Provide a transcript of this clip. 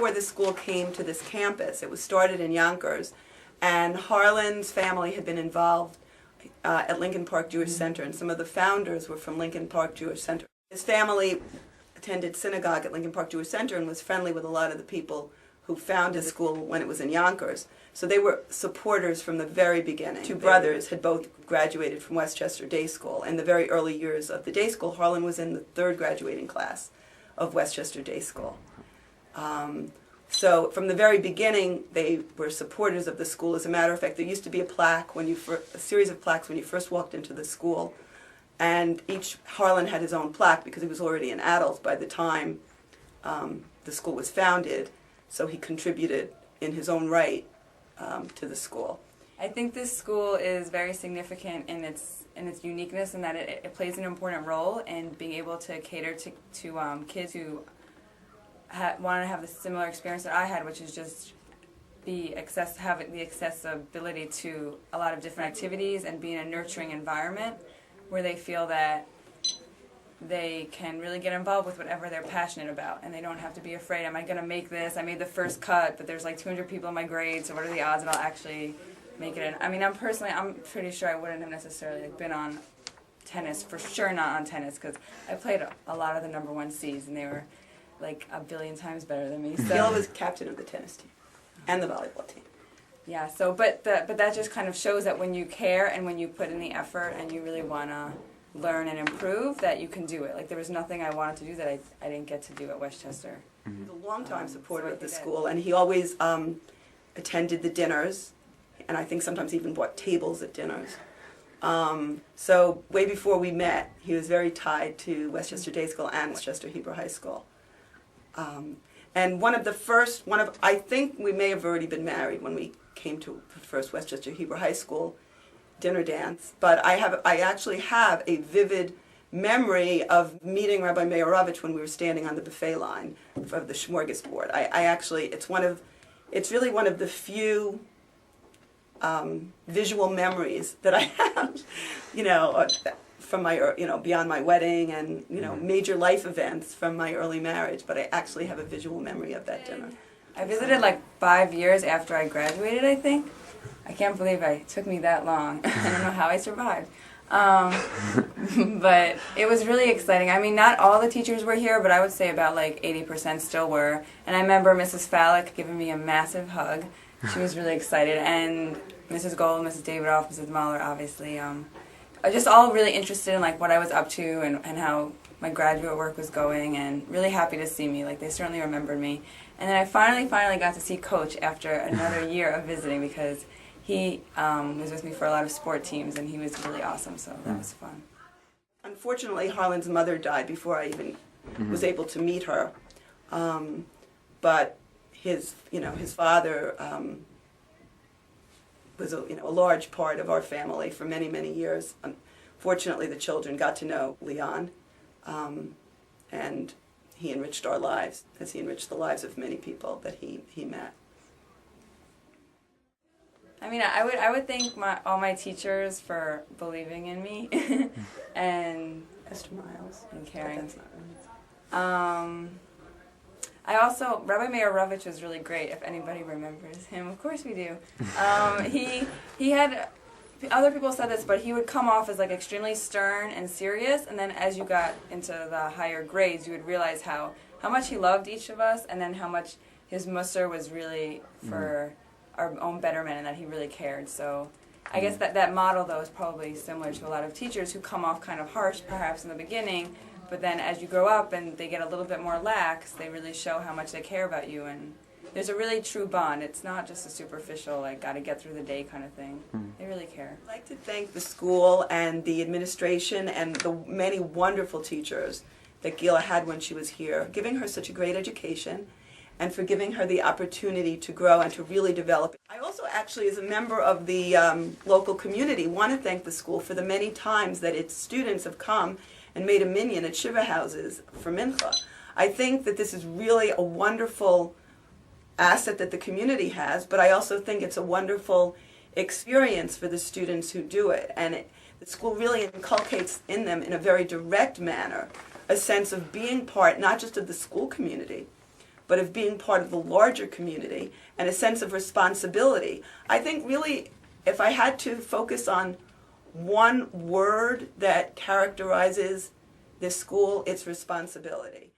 before the school came to this campus. It was started in Yonkers, and Harlan's family had been involved at Lincoln Park Jewish Center, and some of the founders were from Lincoln Park Jewish Center. His family attended synagogue at Lincoln Park Jewish Center and was friendly with a lot of the people who founded the school when it was in Yonkers. So they were supporters from the very beginning. Two brothers had both graduated from Westchester Day School. In the very early years of the day school, Harlan was in the third graduating class of Westchester Day School. So from the very beginning, they were supporters of the school. As a matter of fact, there used to be a plaque a series of plaques when you first walked into the school, and each Harlan had his own plaque because he was already an adult by the time the school was founded. So he contributed in his own right to the school. I think this school is very significant in its uniqueness, in that it plays an important role in being able to cater to kids who want to have the similar experience that I had, which is just having the accessibility to a lot of different activities and be in a nurturing environment where they feel that they can really get involved with whatever they're passionate about, and they don't have to be afraid, am I going to make this? I made the first cut, but there's like 200 people in my grade, so what are the odds that I'll actually make it in? I mean, I'm pretty sure I wouldn't have necessarily been on tennis, for sure not on tennis, because I played a lot of the number 1 seeds, and they were like a billion times better than me. So. Gil was captain of the tennis team and the volleyball team. Yeah, so but that just kind of shows that when you care and when you put in the effort and you really want to learn and improve, that you can do it. Like, there was nothing I wanted to do that I didn't get to do at Westchester. He was a long-time supporter of the school, and he always attended the dinners, and I think sometimes even bought tables at dinners. So way before we met, he was very tied to Westchester Day School and Westchester Hebrew High School. And I think we may have already been married when we came to the first Westchester Hebrew High School dinner dance, but I actually have a vivid memory of meeting Rabbi Meyerovich when we were standing on the buffet line of the smorgasbord. It's really one of the few visual memories that I have, from my, beyond my wedding and, major life events from my early marriage, but I actually have a visual memory of that dinner. I visited like 5 years after I graduated, I think. I can't believe it took me that long. I don't know how I survived. But it was really exciting. I mean, not all the teachers were here, but I would say about like 80% still were. And I remember Mrs. Fallick giving me a massive hug. She was really excited. And Mrs. Gold, Mrs. Davidoff, Mrs. Mahler, obviously. Just all really interested in like what I was up to and how my graduate work was going, and really happy to see me. Like, they certainly remembered me. And then I finally got to see Coach after another year of visiting, because he was with me for a lot of sport teams, and he was really awesome, so that was fun. Unfortunately, Harlan's mother died before I even was able to meet her. But his father was a large part of our family for many, many years. Fortunately, the children got to know Leon, and he enriched our lives, as he enriched the lives of many people that he met. I mean, I would thank all my teachers for believing in me and Esther Miles and caring. That's not right. I also, Rabbi Meyerovich was really great, if anybody remembers him. Of course we do. He had, other people said this, but he would come off as like extremely stern and serious, and then as you got into the higher grades, you would realize how much he loved each of us, and then how much his mussar was really for our own betterment, and that he really cared. So I guess that model, though, is probably similar to a lot of teachers who come off kind of harsh, perhaps, in the beginning, but then as you grow up and they get a little bit more lax, they really show how much they care about you, and there's a really true bond. It's not just a superficial, like, gotta get through the day kind of thing. They really care. I'd like to thank the school and the administration and the many wonderful teachers that Gila had when she was here, giving her such a great education, and for giving her the opportunity to grow and to really develop. I also actually, as a member of the local community, want to thank the school for the many times that its students have come and made a minyan at Shiva houses for Mincha. I think that this is really a wonderful asset that the community has, but I also think it's a wonderful experience for the students who do it. And the school really inculcates in them, in a very direct manner, a sense of being part not just of the school community, but of being part of the larger community and a sense of responsibility. I think really, if I had to focus on one word that characterizes this school, it's responsibility.